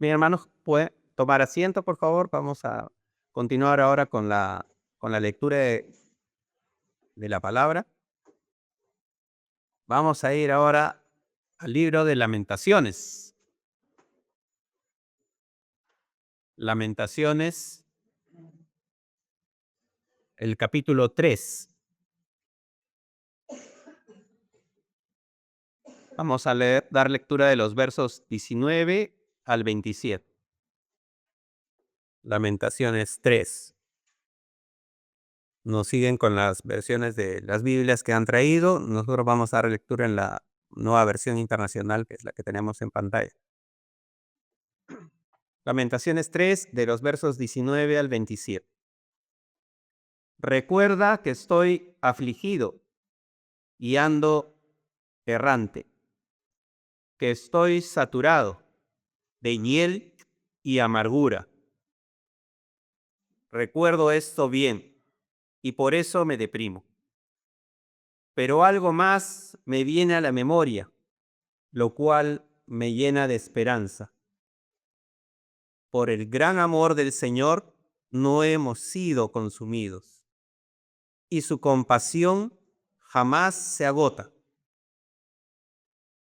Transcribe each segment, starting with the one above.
Mis hermanos, pueden tomar asiento, por favor. Vamos a continuar ahora con la lectura de la palabra. Vamos a ir ahora al libro de Lamentaciones. Lamentaciones, el capítulo 3. Vamos a dar lectura de los versos 19 al 27. Lamentaciones 3. Nos siguen con las versiones de las Biblias que han traído. Nosotros vamos a dar lectura en la nueva versión internacional, que es la que tenemos en pantalla. Lamentaciones 3, de los versos 19 al 27. Recuerda que estoy afligido y ando errante, que estoy saturado de hiel y amargura. Recuerdo esto bien y por eso me deprimo. Pero algo más me viene a la memoria, lo cual me llena de esperanza. Por el gran amor del Señor no hemos sido consumidos, y su compasión jamás se agota.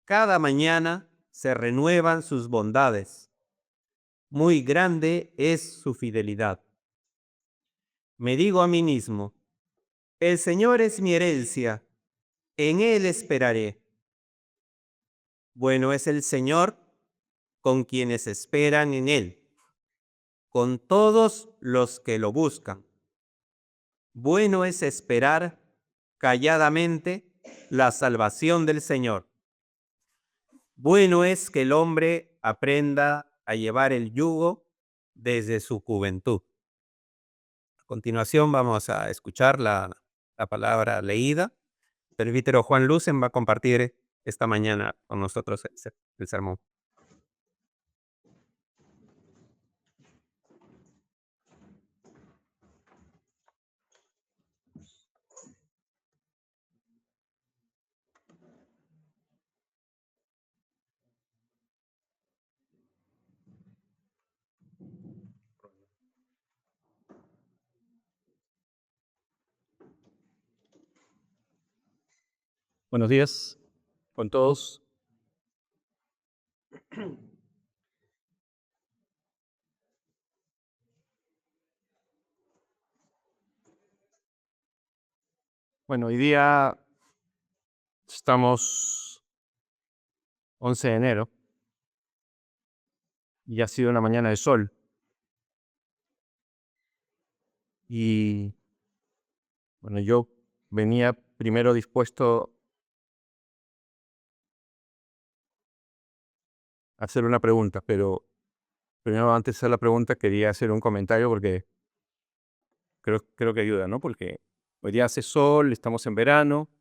Cada mañana se renuevan sus bondades. Muy grande es su fidelidad. Me digo a mí mismo, el Señor es mi herencia, en Él esperaré. Bueno es el Señor con quienes esperan en Él, con todos los que lo buscan. Bueno es esperar calladamente la salvación del Señor. Bueno es que el hombre aprenda a llevar el yugo desde su juventud. A continuación vamos a escuchar la palabra leída. El presbítero Juan Lucen va a compartir esta mañana con nosotros el sermón. Buenos días con todos. Bueno, hoy día estamos 11 de enero y ha sido una mañana de sol. Y bueno, yo venía primero dispuesto a hacer una pregunta, pero primero antes de hacer la pregunta quería hacer un comentario porque creo que ayuda, ¿no? Porque hoy día hace sol, estamos en verano.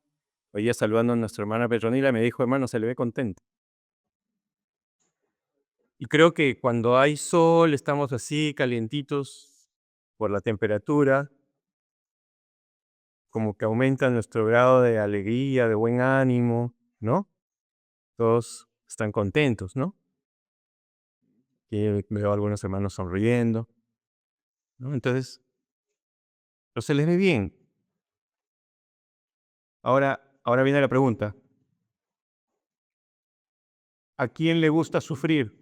Hoy día saludando a nuestra hermana Petronila me dijo, hermano, se le ve contento. Y creo que cuando hay sol, estamos así calientitos por la temperatura, como que aumenta nuestro grado de alegría, de buen ánimo, ¿no? Todos están contentos, ¿no? Que veo a algunos hermanos sonriendo, ¿no? Entonces, pero se les ve bien. Ahora viene la pregunta. ¿A quién le gusta sufrir?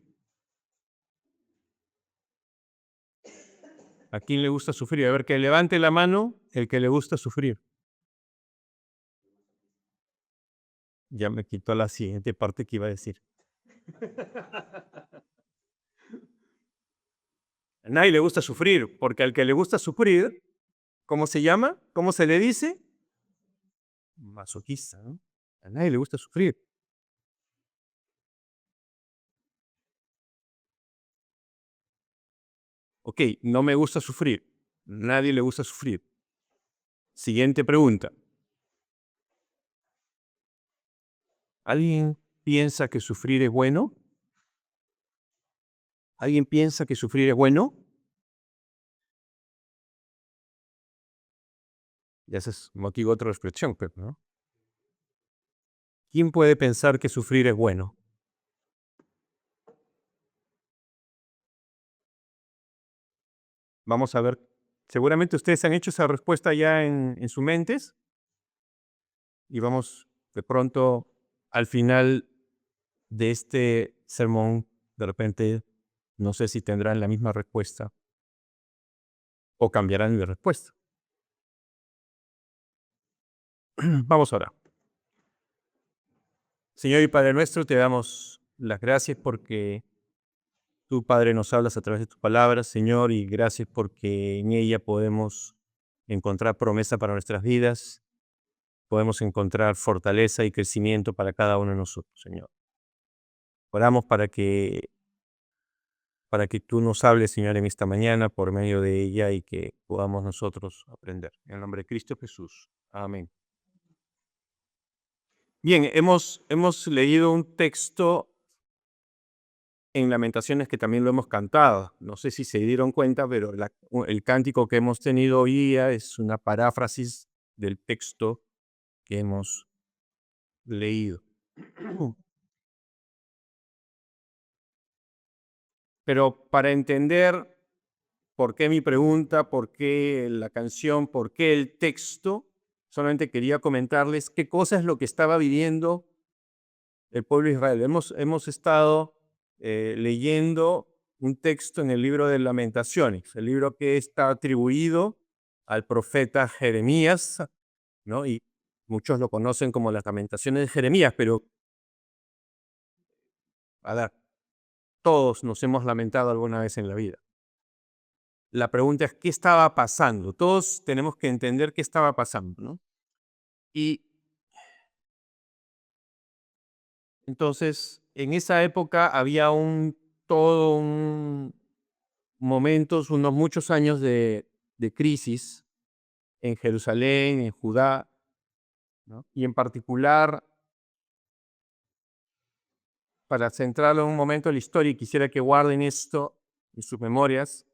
¿A quién le gusta sufrir? A ver, que levante la mano el que le gusta sufrir. Ya me quitó la siguiente parte que iba a decir. A nadie le gusta sufrir, porque al que le gusta sufrir, ¿cómo se llama? ¿Cómo se le dice? Masoquista, ¿no? A nadie le gusta sufrir. Ok, no me gusta sufrir. Nadie le gusta sufrir. Siguiente pregunta. ¿Alguien piensa que sufrir es bueno? ¿Alguien piensa que sufrir es bueno? Ya ese es motivo de otra reflexión, pero, ¿no? ¿Quién puede pensar que sufrir es bueno? Vamos a ver, seguramente ustedes han hecho esa respuesta ya en sus mentes y vamos de pronto al final de este sermón, de repente, no sé si tendrán la misma respuesta o cambiarán de respuesta. Vamos ahora. Señor y Padre nuestro, te damos las gracias porque tú, Padre, nos hablas a través de tus palabras, Señor, y gracias porque en ella podemos encontrar promesa para nuestras vidas, podemos encontrar fortaleza y crecimiento para cada uno de nosotros, Señor. Oramos para que tú nos hables, Señor, en esta mañana por medio de ella y que podamos nosotros aprender. En el nombre de Cristo Jesús. Amén. Bien, hemos leído un texto en Lamentaciones que también lo hemos cantado. No sé si se dieron cuenta, pero el cántico que hemos tenido hoy día es una paráfrasis del texto que hemos leído. Pero para entender por qué mi pregunta, por qué la canción, por qué el texto, solamente quería comentarles qué cosa es lo que estaba viviendo el pueblo de Israel. Hemos estado leyendo un texto en el libro de Lamentaciones, el libro que está atribuido al profeta Jeremías, ¿no? Y muchos lo conocen como las Lamentaciones de Jeremías, pero a ver, todos nos hemos lamentado alguna vez en la vida. La pregunta es, ¿qué estaba pasando? Todos tenemos que entender qué estaba pasando, ¿no? Y entonces, en esa época había todo un momentos, unos muchos años de crisis en Jerusalén, en Judá, ¿no? Y en particular, para centrarlo en un momento de la historia, y quisiera que guarden esto en sus memorias,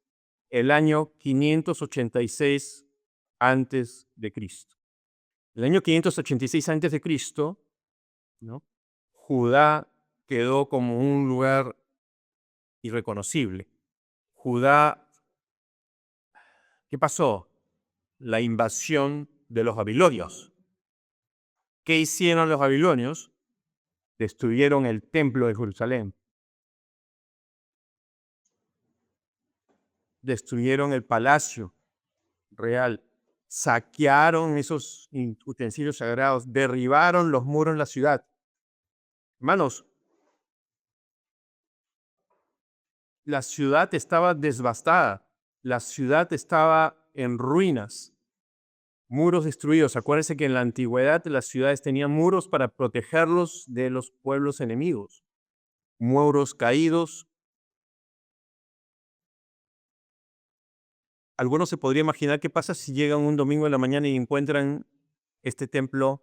el año 586 antes de Cristo. El año 586 antes de Cristo, ¿no? Judá quedó como un lugar irreconocible. Judá, ¿qué pasó? La invasión de los babilonios. ¿Qué hicieron los babilonios? Destruyeron el templo de Jerusalén. Destruyeron el palacio real. Saquearon esos utensilios sagrados. Derribaron los muros de la ciudad. Hermanos, la ciudad estaba devastada. La ciudad estaba en ruinas. Muros destruidos. Acuérdense que en la antigüedad las ciudades tenían muros para protegerlos de los pueblos enemigos. Muros caídos. Algunos se podría imaginar qué pasa si llegan un domingo en la mañana y encuentran este templo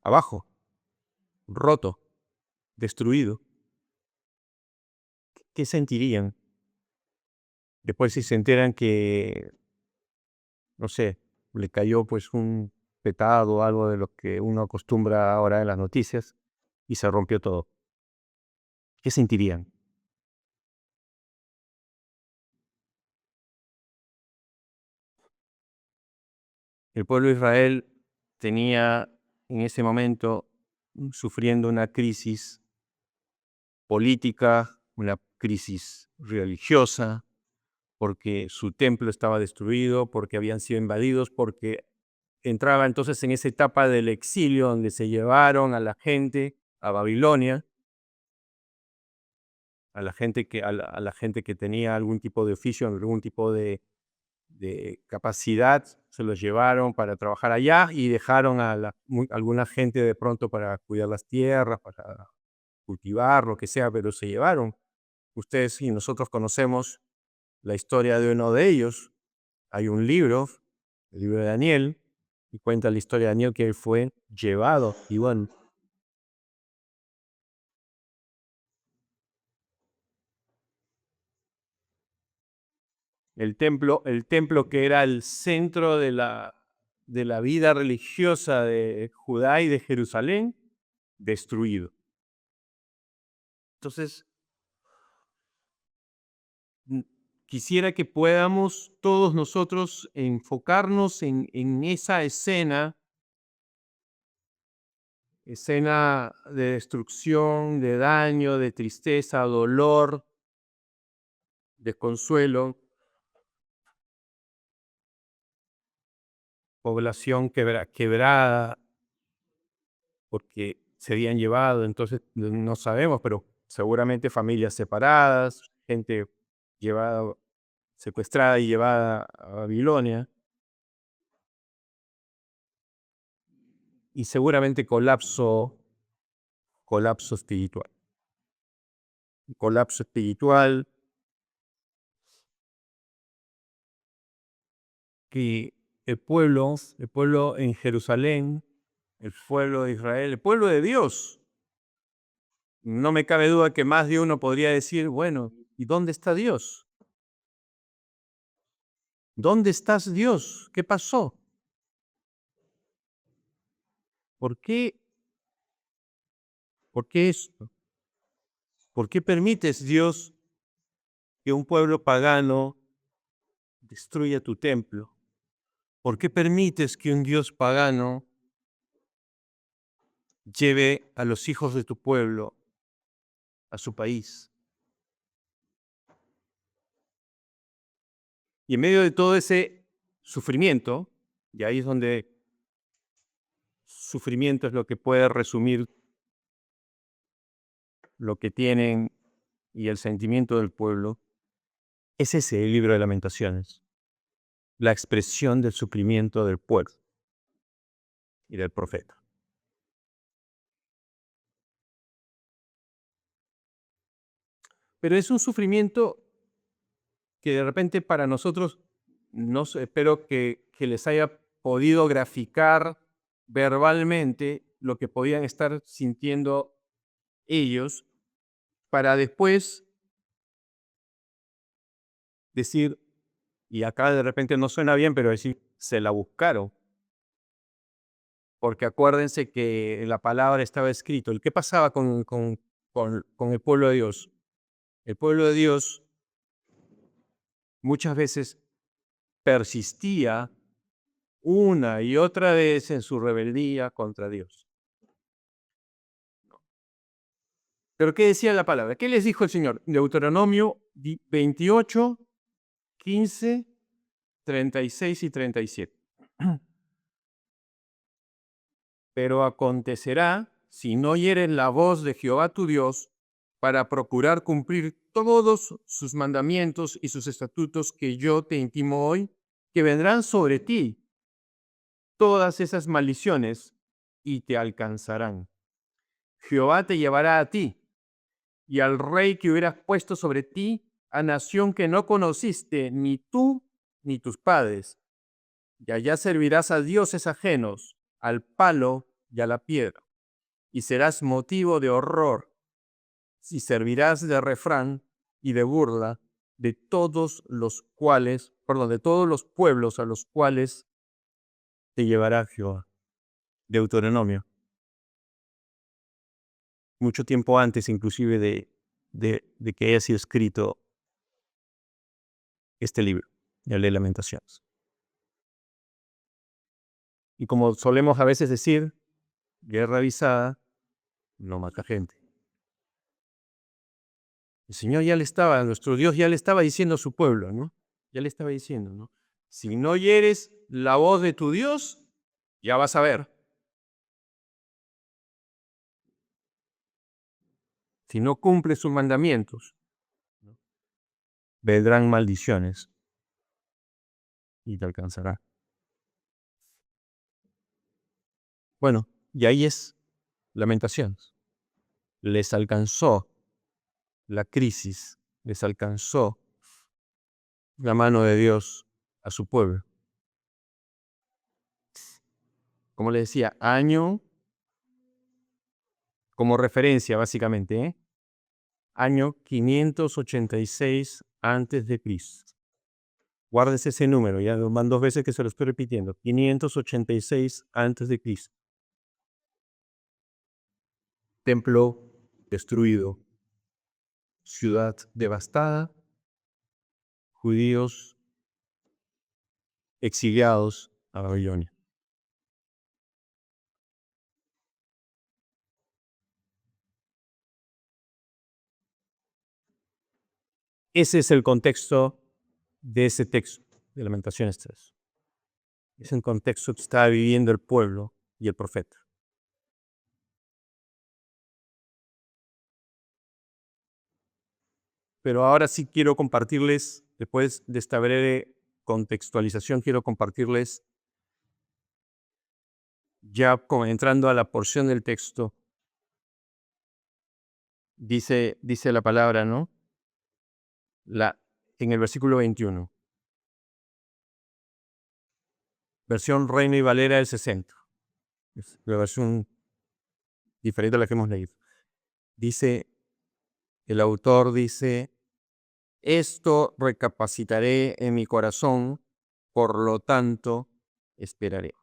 abajo, roto, destruido. ¿Qué sentirían? Después si se enteran que, no sé, le cayó pues un petado o algo de lo que uno acostumbra ahora en las noticias y se rompió todo. ¿Qué sentirían? El pueblo de Israel tenía en ese momento sufriendo una crisis política, una crisis religiosa, porque su templo estaba destruido, porque habían sido invadidos, porque entraba entonces en esa etapa del exilio donde se llevaron a la gente a Babilonia, a la gente que tenía algún tipo de oficio, algún tipo de capacidad, se los llevaron para trabajar allá y dejaron a alguna gente de pronto para cuidar las tierras, para cultivar, lo que sea, pero se llevaron. Ustedes y nosotros conocemos la historia de uno de ellos. Hay un libro, el libro de Daniel, y cuenta la historia de Daniel que él fue llevado. Y bueno, el templo que era el centro de la vida religiosa de Judá y de Jerusalén, destruido. Entonces, quisiera que podamos todos nosotros enfocarnos en esa escena de destrucción, de daño, de tristeza, dolor, desconsuelo, población quebrada porque se habían llevado, entonces no sabemos, pero seguramente familias separadas, gente llevada, secuestrada y llevada a Babilonia, y seguramente colapso espiritual. Colapso espiritual que el pueblo en Jerusalén, el pueblo de Israel, el pueblo de Dios, no me cabe duda que más de uno podría decir, bueno, ¿y dónde está Dios? ¿Dónde estás, Dios? ¿Qué pasó? ¿Por qué? ¿Por qué esto? ¿Por qué permites, Dios, que un pueblo pagano destruya tu templo? ¿Por qué permites que un Dios pagano lleve a los hijos de tu pueblo a su país? Y en medio de todo ese sufrimiento, y ahí es donde sufrimiento es lo que puede resumir lo que tienen y el sentimiento del pueblo, es ese el libro de Lamentaciones, la expresión del sufrimiento del pueblo y del profeta. Pero es un sufrimiento que de repente para nosotros, no sé, espero que les haya podido graficar verbalmente lo que podían estar sintiendo ellos, para después decir, y acá de repente no suena bien, pero decir, se la buscaron. Porque acuérdense que en la palabra estaba escrito. ¿Qué pasaba con el pueblo de Dios? El pueblo de Dios muchas veces persistía una y otra vez en su rebeldía contra Dios. Pero ¿qué decía la palabra? ¿Qué les dijo el Señor? Deuteronomio 28, 15, 36 y 37. Pero acontecerá, si no oyeres la voz de Jehová tu Dios, para procurar cumplir todos sus mandamientos y sus estatutos que yo te intimo hoy, que vendrán sobre ti todas esas maldiciones y te alcanzarán. Jehová te llevará a ti y al rey que hubieras puesto sobre ti, a nación que no conociste, ni tú ni tus padres, y allá servirás a dioses ajenos, al palo y a la piedra, y serás motivo de horror, y servirás de refrán y de burla de todos los pueblos a los cuales te llevará Jehová. Deuteronomio. Mucho tiempo antes, inclusive, de que haya sido escrito este libro, el de Lamentaciones. Y como solemos a veces decir, guerra avisada no mata gente. El Señor nuestro Dios ya le estaba diciendo a su pueblo, ¿no? Ya le estaba diciendo, ¿no? Si no oyeres la voz de tu Dios, ya vas a ver. Si no cumples sus mandamientos, ¿no?, vendrán maldiciones y te alcanzará. Bueno, y ahí es Lamentaciones. Les alcanzó la crisis, les alcanzó la mano de Dios a su pueblo. Como les decía, año como referencia básicamente, año 586 antes de Cristo. Guárdese ese número, ya van 2 veces que se lo estoy repitiendo. 586 antes de Cristo. Templo destruido, ciudad devastada, judíos exiliados a Babilonia. Ese es el contexto de ese texto, de Lamentaciones 3. Es un contexto que estaba viviendo el pueblo y el profeta. Pero ahora sí quiero compartirles, después de esta breve contextualización, quiero compartirles, ya entrando a la porción del texto, dice la palabra, ¿no? En el versículo 21. Versión Reina y Valera del 60. Es la versión diferente a la que hemos leído. Dice, el autor dice, esto recapacitaré en mi corazón, por lo tanto, esperaré.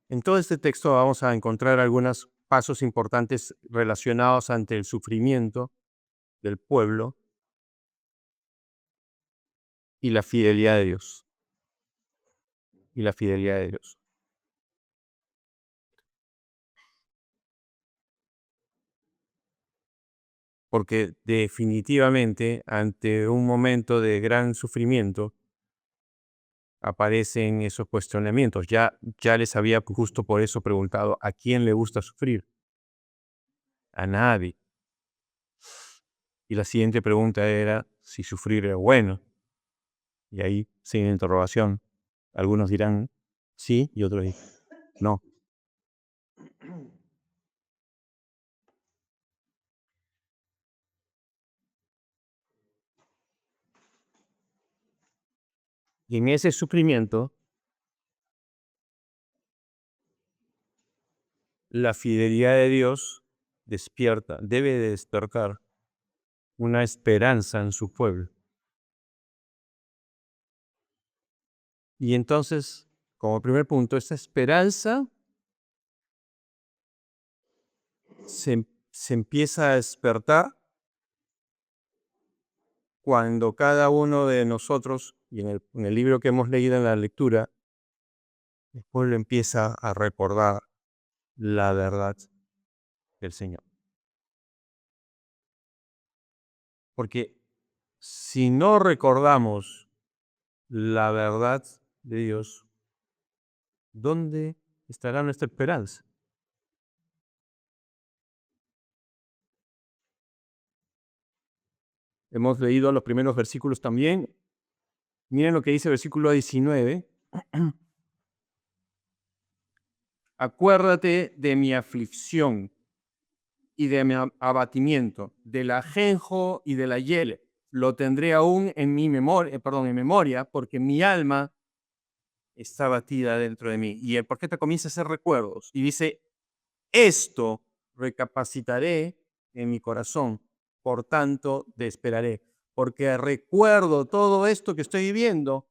En todo este texto vamos a encontrar algunos pasos importantes relacionados ante el sufrimiento del pueblo y la fidelidad de Dios. Y la fidelidad de Dios. Porque definitivamente ante un momento de gran sufrimiento aparecen esos cuestionamientos. Ya les había justo por eso preguntado, ¿a quién le gusta sufrir? A nadie. Y la siguiente pregunta era si sufrir era bueno. Y ahí, sin interrogación, algunos dirán sí y otros dirán no. Y en ese sufrimiento, la fidelidad de Dios debe de despertar una esperanza en su pueblo. Y entonces, como primer punto, esa esperanza se empieza a despertar cuando cada uno de nosotros, y en el libro que hemos leído en la lectura, el pueblo empieza a recordar la verdad del Señor. Porque si no recordamos la verdad de Dios, ¿dónde estará nuestra esperanza? Hemos leído los primeros versículos también. Miren lo que dice el versículo 19. Acuérdate de mi aflicción y de mi abatimiento, del ajenjo y de la hiel. Lo tendré aún en mi memoria, porque mi alma está batida dentro de mí. Y el profeta comienza a hacer recuerdos y dice, esto recapacitaré en mi corazón, por tanto te esperaré, porque recuerdo todo esto que estoy viviendo.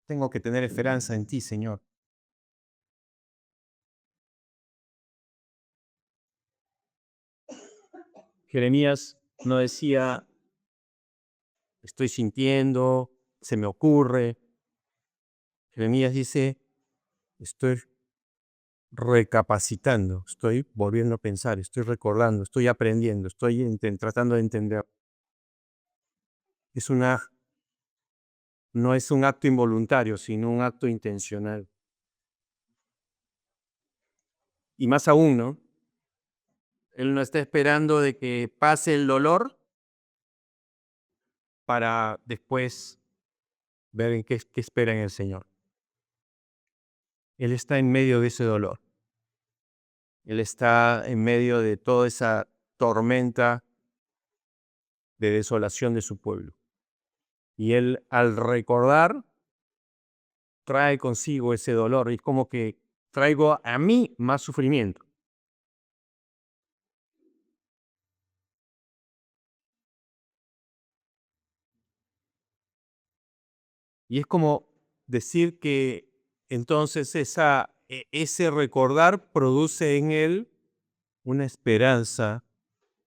Tengo que tener esperanza en ti, Señor. Jeremías no decía, estoy sintiendo, se me ocurre. Jeremías dice, estoy recapacitando, estoy volviendo a pensar, estoy recordando, estoy aprendiendo, estoy tratando de entender. No es un acto involuntario, sino un acto intencional. Y más aún, ¿no? Él no está esperando de que pase el dolor para después ver en qué espera en el Señor. Él está en medio de ese dolor. Él está en medio de toda esa tormenta de desolación de su pueblo. Y él, al recordar, trae consigo ese dolor. Y es como que traigo a mí más sufrimiento. Y es como decir que entonces ese recordar produce en él una esperanza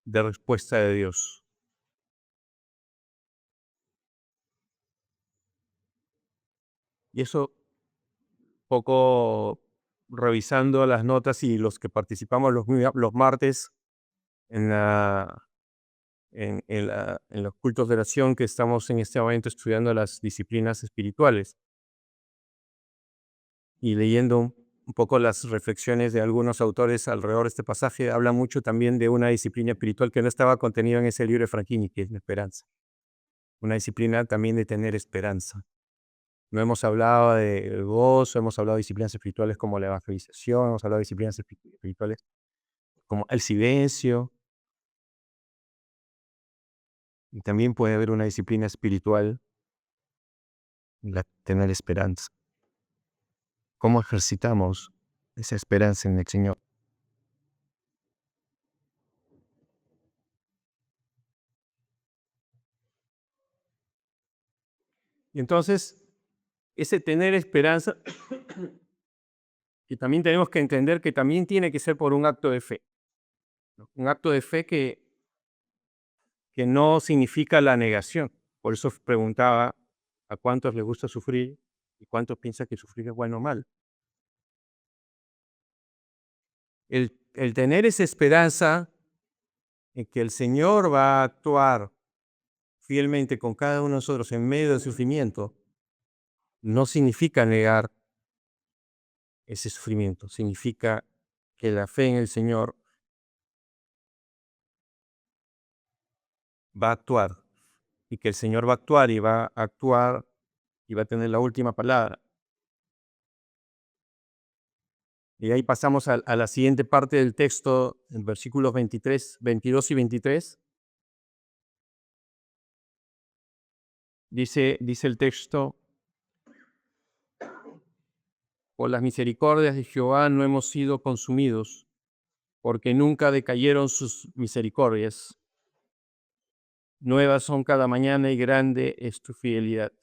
de respuesta de Dios. Y eso, poco revisando las notas y los que participamos los martes en, en los cultos de oración que estamos en este momento estudiando las disciplinas espirituales y leyendo un poco las reflexiones de algunos autores alrededor de este pasaje, habla mucho también de una disciplina espiritual que no estaba contenida en ese libro de Franchini, que es la esperanza. Una disciplina también de tener esperanza. No hemos hablado de gozo, hemos hablado de disciplinas espirituales como la evangelización, hemos hablado de disciplinas espirituales como el silencio. Y también puede haber una disciplina espiritual, la tener esperanza. ¿Cómo ejercitamos esa esperanza en el Señor? Y entonces, ese tener esperanza, y también tenemos que entender que también tiene que ser por un acto de fe, ¿no? Un acto de fe que no significa la negación. Por eso preguntaba a cuántos les gusta sufrir y cuántos piensan que sufrir es bueno o mal. El tener esa esperanza en que el Señor va a actuar fielmente con cada uno de nosotros en medio del sufrimiento, no significa negar ese sufrimiento, significa que la fe en el Señor va a actuar y que el Señor va a actuar y va a actuar y va a tener la última palabra. Y ahí pasamos a la siguiente parte del texto, en versículos 23, 22 y 23. Dice el texto: por las misericordias de Jehová no hemos sido consumidos, porque nunca decayeron sus misericordias. Nuevas son cada mañana y grande es tu fidelidad.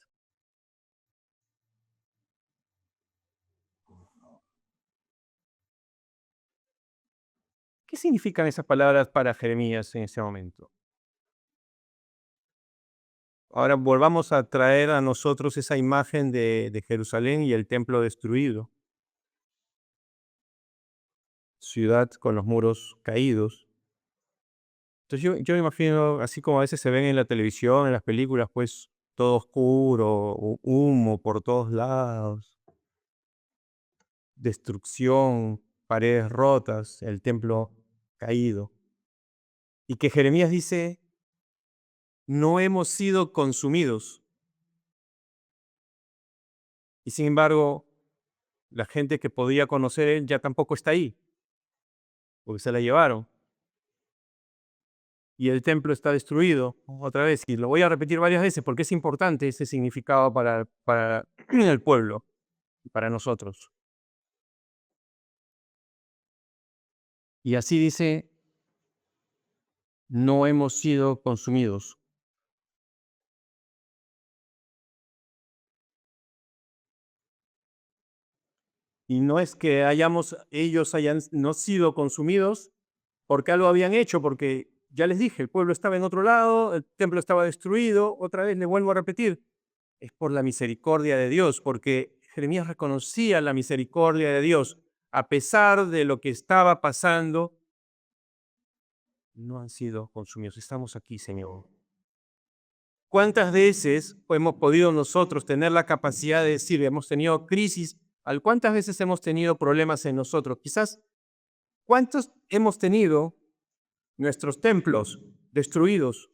¿Qué significan esas palabras para Jeremías en ese momento? Ahora volvamos a traer a nosotros esa imagen de Jerusalén y el templo destruido, ciudad con los muros caídos. Entonces yo me imagino, así como a veces se ven en la televisión, en las películas, pues todo oscuro, humo por todos lados, destrucción, paredes rotas, el templo caído. Y que Jeremías dice: no hemos sido consumidos. Y sin embargo, la gente que podía conocer él ya tampoco está ahí, porque se la llevaron. Y el templo está destruido otra vez. Y lo voy a repetir varias veces porque es importante ese significado para el pueblo y para nosotros. Y así dice: no hemos sido consumidos. Y no es que ellos hayan no sido consumidos porque algo habían hecho, porque ya les dije, el pueblo estaba en otro lado, el templo estaba destruido. Otra vez le vuelvo a repetir, es por la misericordia de Dios, porque Jeremías reconocía la misericordia de Dios. A pesar de lo que estaba pasando, no han sido consumidos. Estamos aquí, Señor. ¿Cuántas veces hemos podido nosotros tener la capacidad de decir, hemos tenido crisis? ¿Cuántas veces hemos tenido problemas en nosotros? Quizás, ¿cuántos hemos tenido nuestros templos destruidos?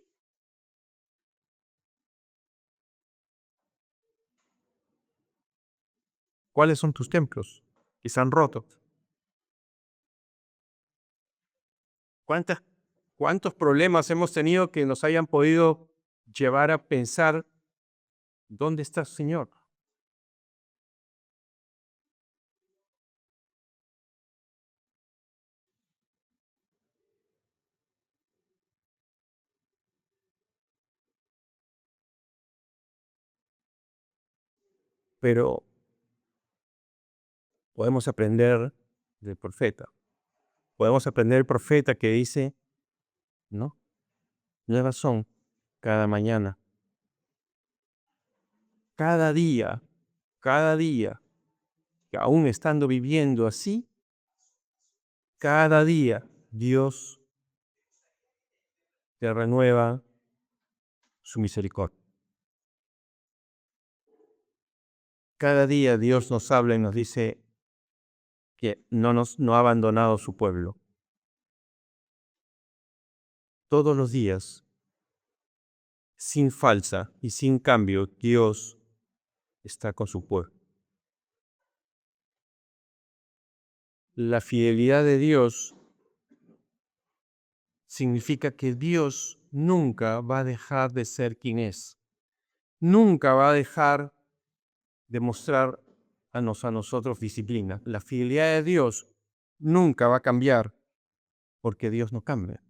¿Cuáles son tus templos que se han roto? ¿Cuántas, ¿Cuántos problemas hemos tenido que nos hayan podido llevar a pensar, ¿dónde está el Señor? Pero podemos aprender del profeta. Podemos aprender del profeta que dice: ¿no? Nuevas son cada mañana. Cada día, que aún estando viviendo así, cada día Dios te renueva su misericordia. Cada día Dios nos habla y nos dice que no ha abandonado su pueblo. Todos los días, sin falsa y sin cambio, Dios está con su pueblo. La fidelidad de Dios significa que Dios nunca va a dejar de ser quien es. Nunca va a dejar de mostrar a nosotros disciplina. La fidelidad de Dios nunca va a cambiar porque Dios no cambia.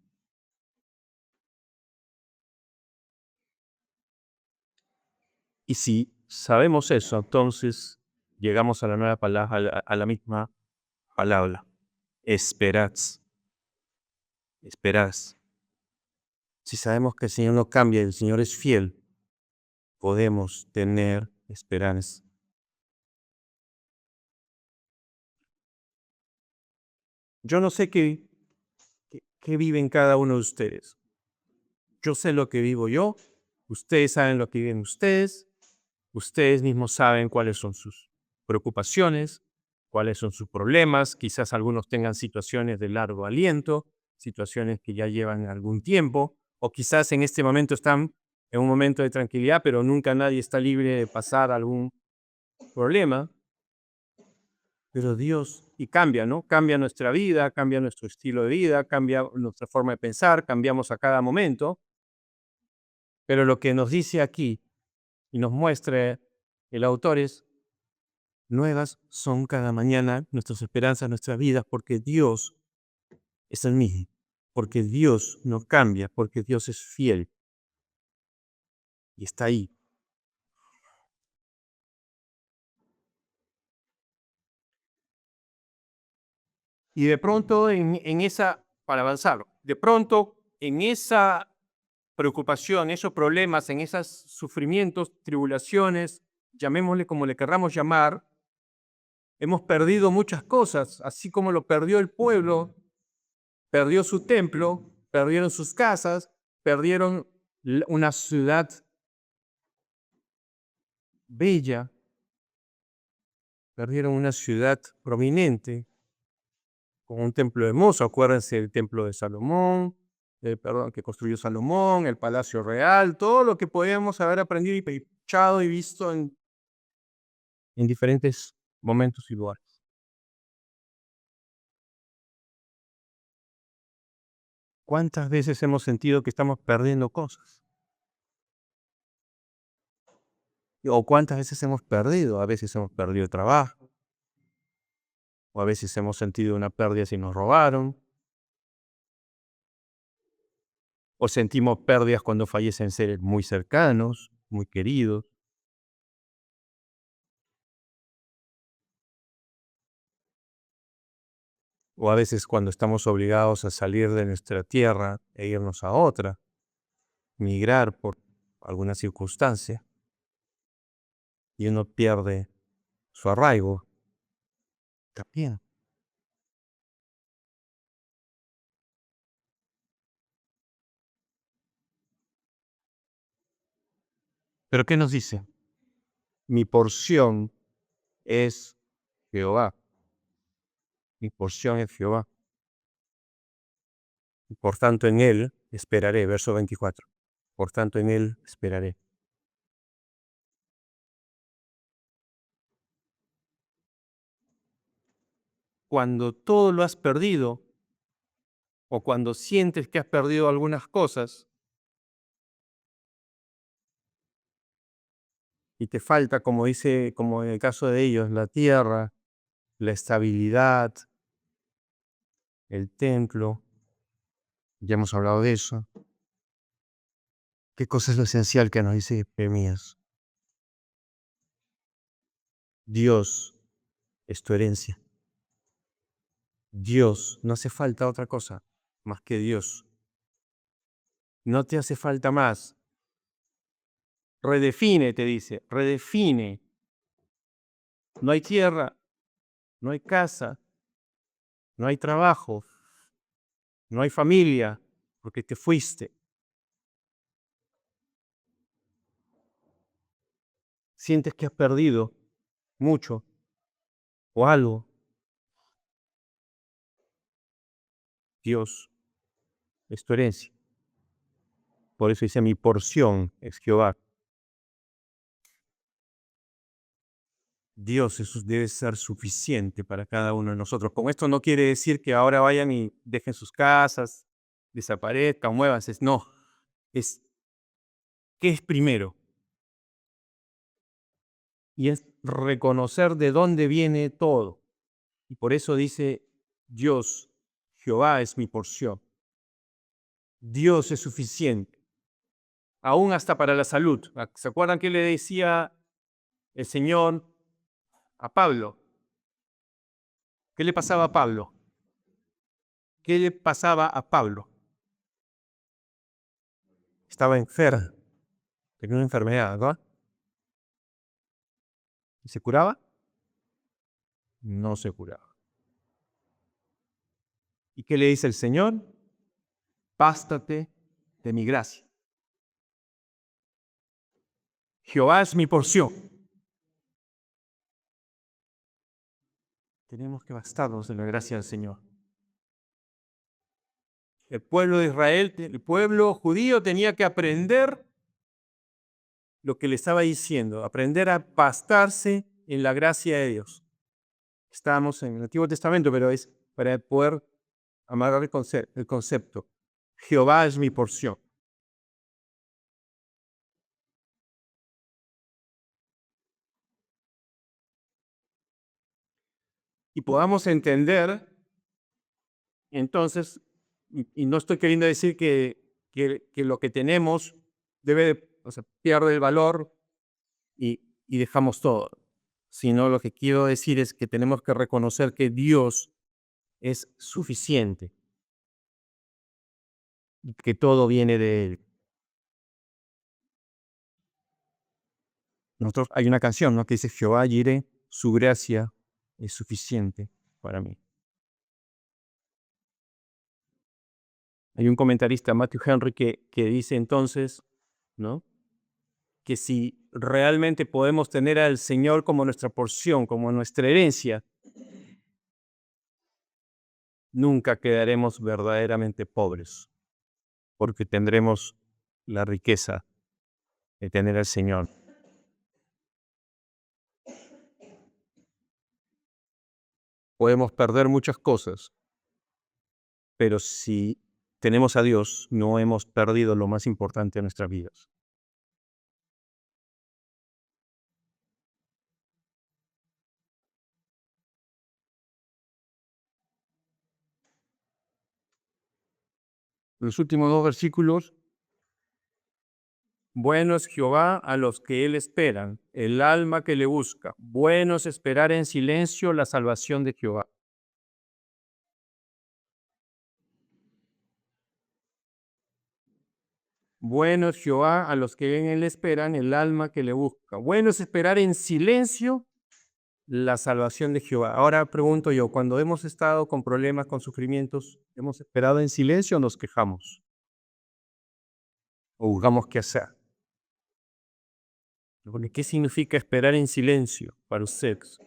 Y si sabemos eso, entonces llegamos a la nueva palabra, a la misma palabra. Esperad. Esperad. Si sabemos que el Señor no cambia y el Señor es fiel, podemos tener esperanza. Yo no sé qué viven cada uno de ustedes. Yo sé lo que vivo yo, ustedes saben lo que viven ustedes, ustedes mismos saben cuáles son sus preocupaciones, cuáles son sus problemas, quizás algunos tengan situaciones de largo aliento, situaciones que ya llevan algún tiempo, o quizás en este momento están en un momento de tranquilidad, pero nunca nadie está libre de pasar algún problema. Pero Dios, y cambia, ¿no? Cambia nuestra vida, cambia nuestro estilo de vida, cambia nuestra forma de pensar, cambiamos a cada momento. Pero lo que nos dice aquí y nos muestra el autor es, nuevas son cada mañana nuestras esperanzas, nuestras vidas, porque Dios es el mismo, porque Dios no cambia, porque Dios es fiel y está ahí. Y de pronto en esa, para avanzar, de pronto en esa preocupación, esos problemas, en esos sufrimientos, tribulaciones, llamémosle como le querramos llamar, hemos perdido muchas cosas, así como lo perdió el pueblo, perdió su templo, perdieron sus casas, perdieron una ciudad bella, perdieron una ciudad prominente, con un templo hermoso. Acuérdense del templo de Salomón, perdón, que construyó Salomón, el Palacio Real, todo lo que podíamos haber aprendido y escuchado y visto en diferentes momentos y lugares. ¿Cuántas veces hemos sentido que estamos perdiendo cosas? ¿O cuántas veces hemos perdido? A veces hemos perdido trabajo, o a veces hemos sentido una pérdida si nos robaron, o sentimos pérdidas cuando fallecen seres muy cercanos, muy queridos. O a veces cuando estamos obligados a salir de nuestra tierra e irnos a otra, migrar por alguna circunstancia, y uno pierde su arraigo también. Pero ¿qué nos dice? Mi porción es Jehová. Mi porción es Jehová. Y por tanto en Él esperaré. Verso 24. Por tanto en Él esperaré. Cuando todo lo has perdido, o cuando sientes que has perdido algunas cosas, y te falta, como dice, como en el caso de ellos, la tierra, la estabilidad, el templo, ya hemos hablado de eso. ¿Qué cosa es lo esencial que nos dice Jeremías? Dios es tu herencia. Dios, no hace falta otra cosa más que Dios. No te hace falta más. Redefine, te dice, redefine. No hay tierra, no hay casa, no hay trabajo, no hay familia, porque te fuiste. Sientes que has perdido mucho o algo. Dios es tu herencia. Por eso dice, mi porción es Jehová. Dios, eso debe ser suficiente para cada uno de nosotros. Con esto no quiere decir que ahora vayan y dejen sus casas, desaparezcan, muévanse. No, es ¿qué es primero? Y es reconocer de dónde viene todo. Y por eso dice Dios, Jehová es mi porción. Dios es suficiente, aún hasta para la salud. ¿Se acuerdan qué le decía el Señor a Pablo? ¿Qué le pasaba a Pablo? ¿Qué le pasaba a Pablo? Estaba enfermo, tenía una enfermedad, ¿no? ¿Y se curaba? No se curaba. ¿Y qué le dice el Señor? Bástate de mi gracia. Jehová es mi porción. Tenemos que bastarnos de la gracia del Señor. El pueblo de Israel, el pueblo judío tenía que aprender lo que le estaba diciendo, aprender a bastarse en la gracia de Dios. Estamos en el Antiguo Testamento, pero es para poder amarrar el concepto. Jehová es mi porción. Y podamos entender, entonces, y no estoy queriendo decir que lo que tenemos pierde el valor y dejamos todo, sino lo que quiero decir es que tenemos que reconocer que Dios es suficiente y que todo viene de Él. Hay una canción, ¿no?, que dice, Jehová Jireh, su gracia es suficiente para mí. Hay un comentarista, Matthew Henry, que dice entonces, ¿no?, que si realmente podemos tener al Señor como nuestra porción, como nuestra herencia, nunca quedaremos verdaderamente pobres, porque tendremos la riqueza de tener al Señor. Podemos perder muchas cosas, pero si tenemos a Dios, no hemos perdido lo más importante de nuestras vidas. Los últimos dos versículos, bueno es Jehová a los que él esperan, el alma que le busca. Bueno es esperar en silencio la salvación de Jehová. Bueno es Jehová a los que en él esperan, el alma que le busca. Bueno es esperar en silencio la salvación de Jehová. Ahora pregunto yo, cuando hemos estado con problemas, con sufrimientos, ¿hemos esperado en silencio o nos quejamos? ¿O buscamos qué hacer? Porque, ¿qué significa esperar en silencio para ustedes?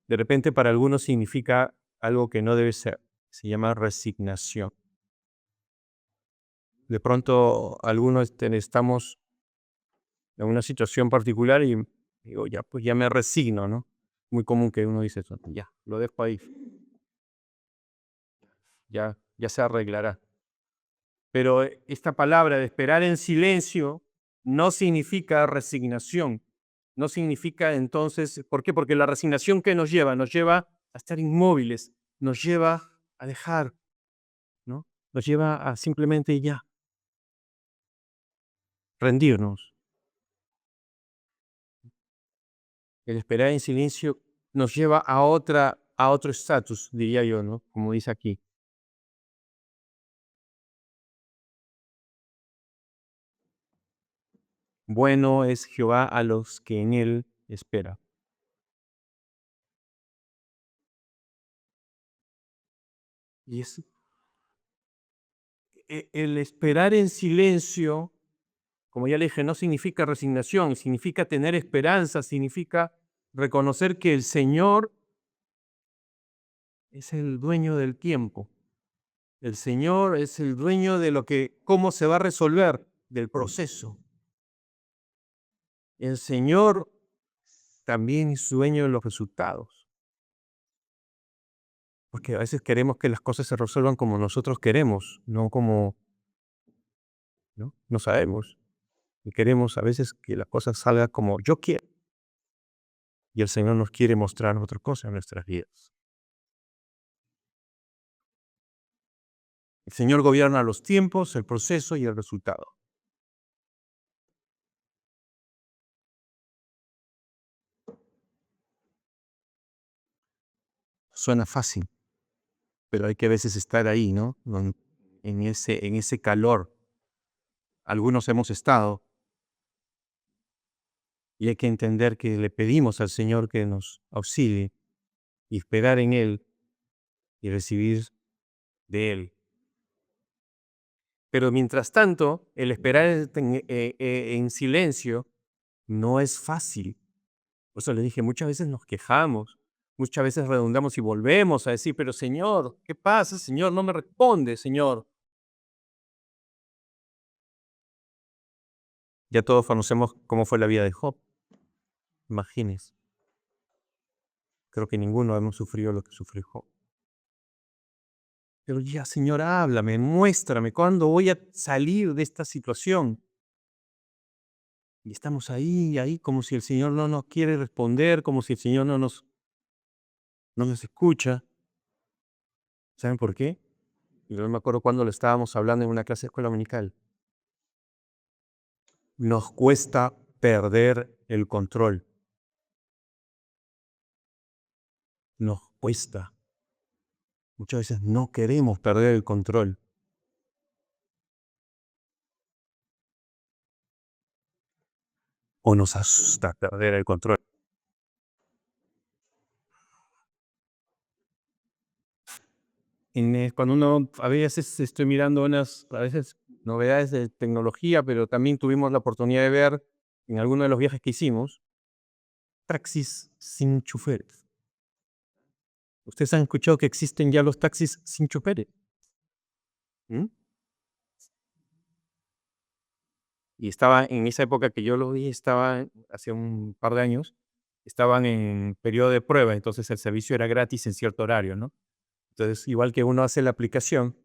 De repente para algunos significa algo que no debe ser. Se llama resignación. De pronto algunos estamos en una situación particular y digo, ya, pues ya me resigno, ¿no? Muy común que uno dice eso, ya, lo dejo ahí, ya se arreglará. Pero esta palabra de esperar en silencio no significa resignación, no significa entonces, ¿por qué? Porque la resignación que nos lleva a estar inmóviles, nos lleva a dejar, ¿no? Nos lleva a simplemente ya rendirnos. El esperar en silencio nos lleva a otro estatus, diría yo, ¿no? Como dice aquí. Bueno es Jehová a los que en él esperan. Y el esperar en silencio, como ya le dije, no significa resignación, significa tener esperanza, significa reconocer que el Señor es el dueño del tiempo. El Señor es el dueño de cómo se va a resolver, del proceso. El Señor también es dueño de los resultados. Porque a veces queremos que las cosas se resuelvan como nosotros queremos, no como, ¿no? No sabemos. Y queremos a veces que las cosas salgan como yo quiero. Y el Señor nos quiere mostrar otra cosa en nuestras vidas. El Señor gobierna los tiempos, el proceso y el resultado. Suena fácil, pero hay que a veces estar ahí, ¿no? En ese calor. Algunos hemos estado y hay que entender que le pedimos al Señor que nos auxilie y esperar en Él y recibir de Él. Pero mientras tanto, el esperar en silencio no es fácil. Por eso le dije, muchas veces nos quejamos, muchas veces redundamos y volvemos a decir, pero Señor, ¿qué pasa, Señor? No me responde, Señor. Ya todos conocemos cómo fue la vida de Job. Imagínense. Creo que ninguno hemos sufrido lo que sufrió Job. Pero ya, Señor, háblame, muéstrame cuándo voy a salir de esta situación. Y estamos ahí, como si el Señor no nos quiere responder, como si el Señor no nos escucha. ¿Saben por qué? Yo me acuerdo cuando lo estábamos hablando en una clase de escuela dominical. Nos cuesta perder el control. Nos cuesta. Muchas veces no queremos perder el control. O nos asusta perder el control. Cuando uno, a veces estoy mirando a veces novedades de tecnología, pero también tuvimos la oportunidad de ver en alguno de los viajes que hicimos, taxis sin choferes. ¿Ustedes han escuchado que existen ya los taxis sin choferes? ¿Mm? Y estaba en esa época que yo lo vi, estaba hace un par de años, estaban en periodo de prueba, entonces el servicio era gratis en cierto horario, ¿no? Entonces, igual que uno hace la aplicación,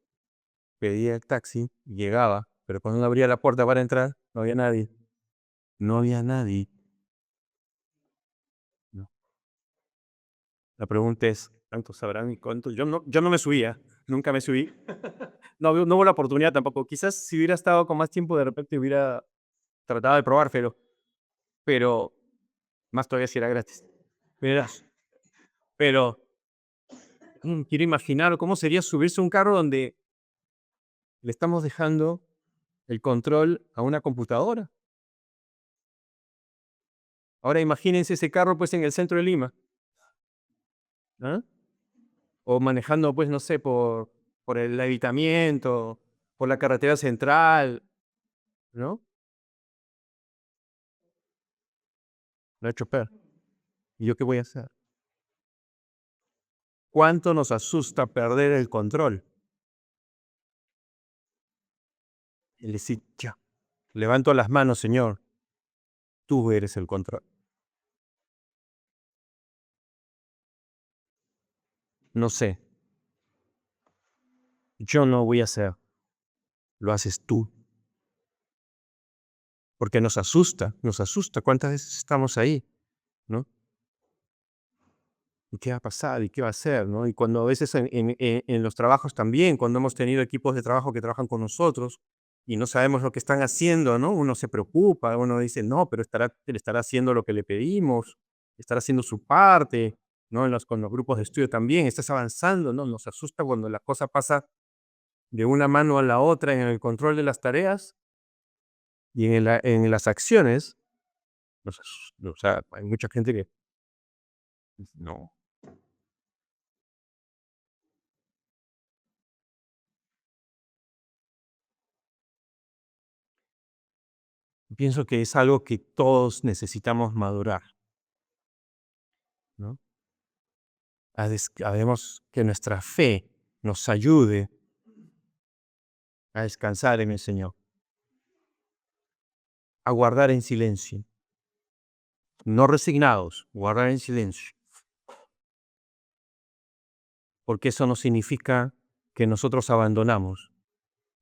pedía el taxi, llegaba, pero cuando uno abría la puerta para entrar, no había nadie. No había nadie. No. La pregunta es, ¿cuántos sabrán y cuántos? Yo no me subía, nunca me subí. No hubo la oportunidad tampoco. Quizás si hubiera estado con más tiempo, de repente hubiera tratado de probar, pero más todavía si era gratis. Verás. Pero quiero imaginar cómo sería subirse a un carro donde le estamos dejando el control a una computadora. Ahora imagínense ese carro pues en el centro de Lima, ¿ah? O manejando pues no sé, por el Avitamiento, por la carretera central, ¿no? No he hecho chofer. ¿Y yo qué voy a hacer? ¿Cuánto nos asusta perder el control? El decir, ya, levanto las manos, Señor, tú eres el control. No sé, yo no voy a hacer, lo haces tú. Porque nos asusta. ¿Cuántas veces estamos ahí, no? ¿Y qué va a pasar? ¿Y qué va a hacer? ¿No? Y cuando a veces en los trabajos también, cuando hemos tenido equipos de trabajo que trabajan con nosotros y no sabemos lo que están haciendo, ¿no? Uno se preocupa, uno dice, no, pero él estará haciendo lo que le pedimos, estará haciendo su parte, ¿no? Con los grupos de estudio también, estás avanzando, ¿no? Nos asusta cuando la cosa pasa de una mano a la otra en el control de las tareas. Y en las acciones, o sea, hay mucha gente que no. Pienso que es algo que todos necesitamos madurar, ¿no? Sabemos que nuestra fe nos ayude a descansar en el Señor, a guardar en silencio, no resignados, guardar en silencio, porque eso no significa que nosotros abandonamos,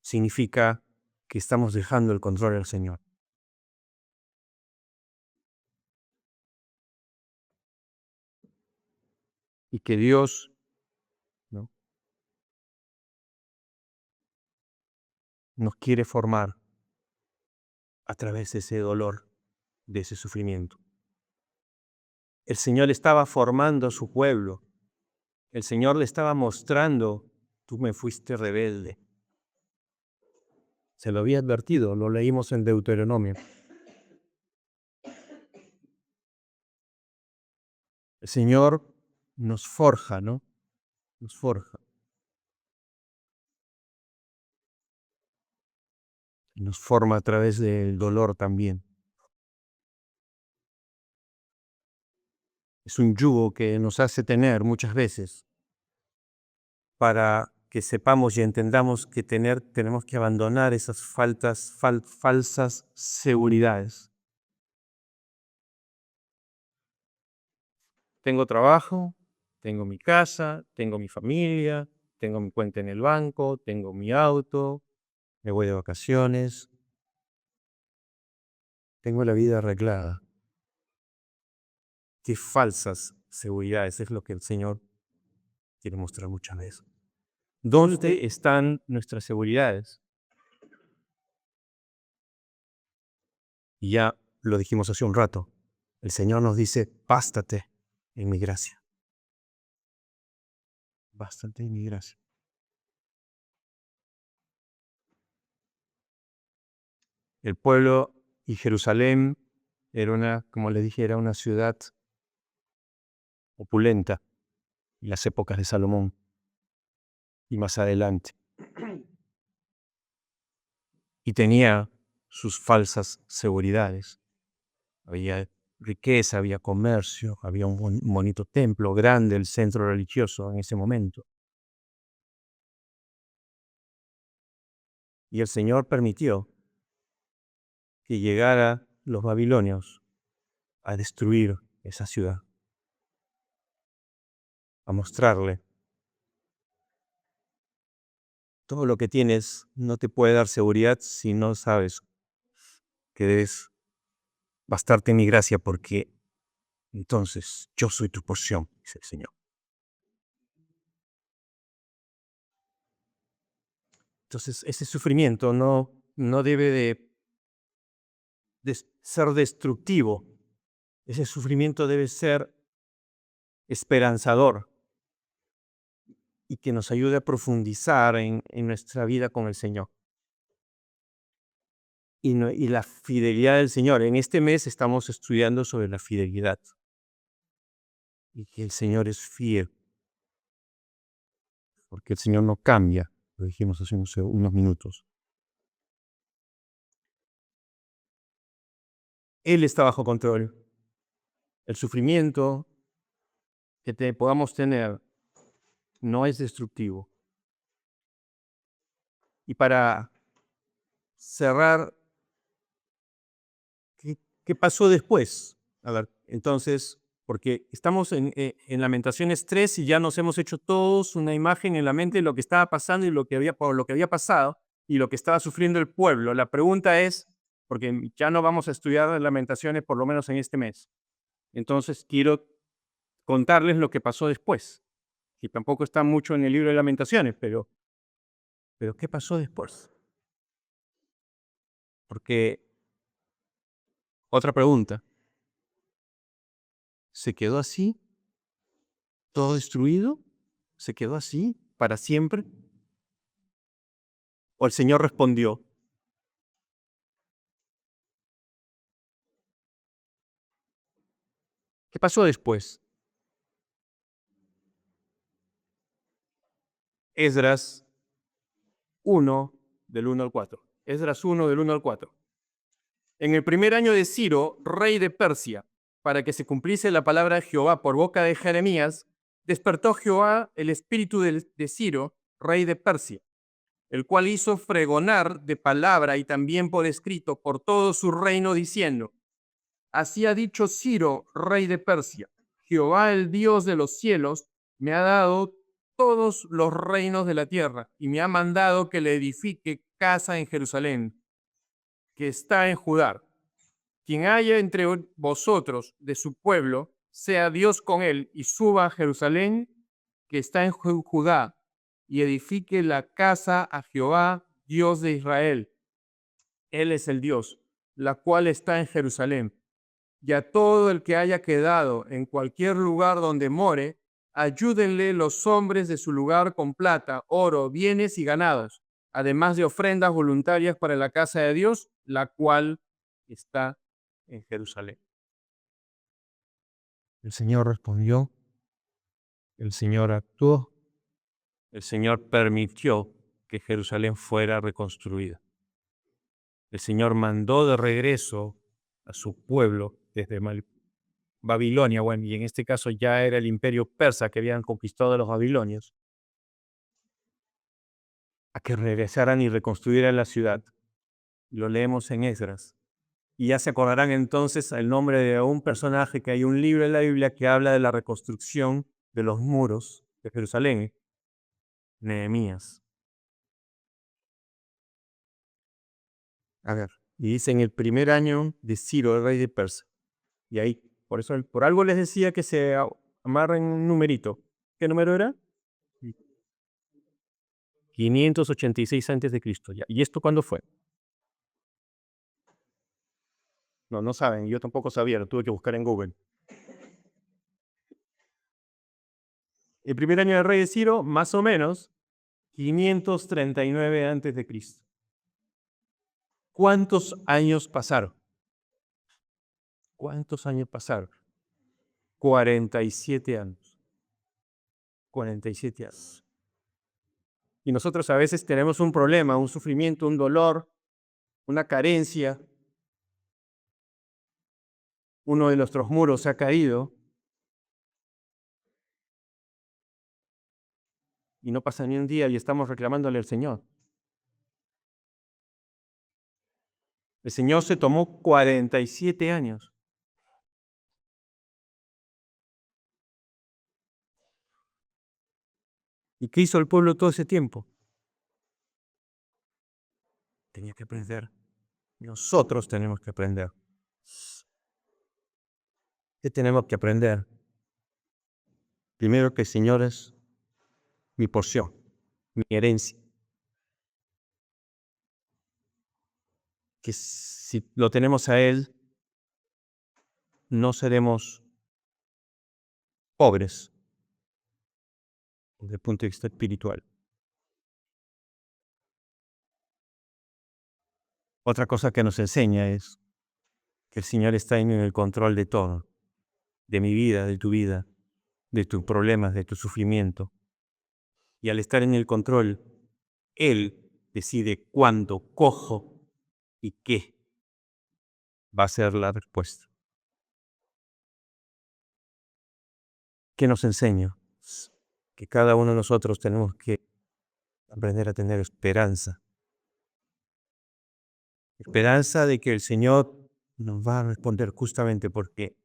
significa que estamos dejando el control al Señor. Y que Dios, ¿no?, nos quiere formar a través de ese dolor, de ese sufrimiento. El Señor estaba formando a su pueblo. El Señor le estaba mostrando, tú me fuiste rebelde. Se lo había advertido, lo leímos en Deuteronomio. El Señor nos forja, ¿no? Nos forja. Nos forma a través del dolor también. Es un yugo que nos hace tener muchas veces para que sepamos y entendamos que tenemos que abandonar esas falsas seguridades. Tengo trabajo, tengo mi casa, tengo mi familia, tengo mi cuenta en el banco, tengo mi auto, me voy de vacaciones, tengo la vida arreglada. Qué falsas seguridades es lo que el Señor quiere mostrar muchas veces. ¿Dónde están nuestras seguridades? Y ya lo dijimos hace un rato. El Señor nos dice, bástate en mi gracia. Bástate en mi gracia. El pueblo y Jerusalén era como le dije, era una ciudad opulenta en las épocas de Salomón y más adelante. Y tenía sus falsas seguridades. Había riqueza, había comercio, había un bonito templo grande, el centro religioso en ese momento. Y el Señor permitió que llegara los babilonios a destruir esa ciudad, a mostrarle todo lo que tienes no te puede dar seguridad si no sabes que debes bastarte en mi gracia, porque entonces yo soy tu porción, dice el Señor. Entonces ese sufrimiento no debe de ser destructivo. Ese sufrimiento debe ser esperanzador y que nos ayude a profundizar en nuestra vida con el Señor. Y la fidelidad del Señor. En este mes estamos estudiando sobre la fidelidad. Y que el Señor es fiel. Porque el Señor no cambia. Lo dijimos hace unos minutos. Él está bajo control. El sufrimiento que podamos tener no es destructivo. Y para cerrar, ¿qué pasó después? A ver, entonces, porque estamos en Lamentaciones 3 y ya nos hemos hecho todos una imagen en la mente de lo que estaba pasando y por lo que había pasado y lo que estaba sufriendo el pueblo. La pregunta es, porque ya no vamos a estudiar Lamentaciones por lo menos en este mes. Entonces quiero contarles lo que pasó después. Y tampoco está mucho en el libro de Lamentaciones, pero ¿qué pasó después? Porque, otra pregunta, ¿se quedó así? ¿Todo destruido? ¿Se quedó así para siempre? ¿O el Señor respondió? ¿Qué pasó después? Esdras 1, del 1 al 4. Esdras 1, del 1 al 4. En el primer año de Ciro, rey de Persia, para que se cumpliese la palabra de Jehová por boca de Jeremías, despertó Jehová el espíritu de Ciro, rey de Persia, el cual hizo fregonar de palabra y también por escrito por todo su reino, diciendo: Así ha dicho Ciro, rey de Persia: Jehová, el Dios de los cielos, me ha dado todos los reinos de la tierra y me ha mandado que le edifique casa en Jerusalén, que está en Judá. Quien haya entre vosotros de su pueblo, sea Dios con él y suba a Jerusalén, que está en Judá, y edifique la casa a Jehová, Dios de Israel. Él es el Dios, la cual está en Jerusalén. Y a todo el que haya quedado en cualquier lugar donde more, ayúdenle los hombres de su lugar con plata, oro, bienes y ganados, además de ofrendas voluntarias para la casa de Dios, la cual está en Jerusalén. El Señor respondió, el Señor actuó, el Señor permitió que Jerusalén fuera reconstruida. El Señor mandó de regreso a su pueblo desde Babilonia, bueno, y en este caso ya era el imperio persa que habían conquistado a los babilonios, a que regresaran y reconstruyeran la ciudad. Lo leemos en Esdras. Y ya se acordarán entonces el nombre de un personaje que hay un libro en la Biblia que habla de la reconstrucción de los muros de Jerusalén, Nehemías. A ver, y dice en el primer año de Ciro, el rey de Persia. Y ahí, por algo les decía que se amarren un numerito. ¿Qué número era? 586 antes de Cristo. Ya. ¿Y esto cuándo fue? No saben, yo tampoco sabía, lo tuve que buscar en Google. El primer año del rey de Ciro, más o menos, 539 antes de Cristo. ¿Cuántos años pasaron? ¿Cuántos años pasaron? 47 años. 47 años. Y nosotros a veces tenemos un problema, un sufrimiento, un dolor, una carencia. Uno de nuestros muros se ha caído. Y no pasa ni un día y estamos reclamándole al Señor. El Señor se tomó 47 años. ¿Y qué hizo el pueblo todo ese tiempo? Tenía que aprender. Nosotros tenemos que aprender. ¿Qué tenemos que aprender? Primero que el Señor es mi porción, mi herencia. Que si lo tenemos a Él, no seremos pobres desde el punto de vista espiritual. Otra cosa que nos enseña es que el Señor está en el control de todo, de mi vida, de tu vida, de tus problemas, de tu sufrimiento. Y al estar en el control, Él decide cuándo, cómo y qué va a ser la respuesta. ¿Qué nos enseña? Que cada uno de nosotros tenemos que aprender a tener esperanza. Esperanza de que el Señor nos va a responder justamente porque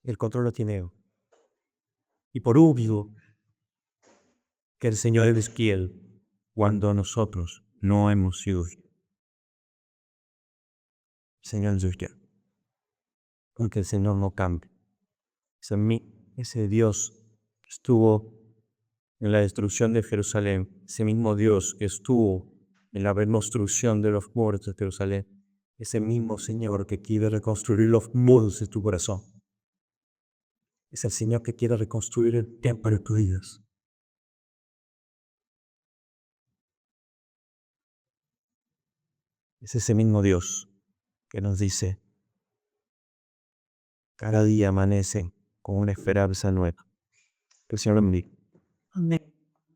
el control lo tiene Él. Y por último, que el Señor es fiel cuando nosotros no hemos sido fieles. El Señor es fiel. Aunque el Señor no cambie. Ese Dios que estuvo en la destrucción de Jerusalén, ese mismo Dios que estuvo en la reconstrucción de los muros de Jerusalén, ese mismo Señor que quiere reconstruir los muros de tu corazón, es el Señor que quiere reconstruir el templo de tus vidas. Es ese mismo Dios que nos dice, cada día amanecen con una esperanza nueva. Que el Señor lo bendiga. Amén.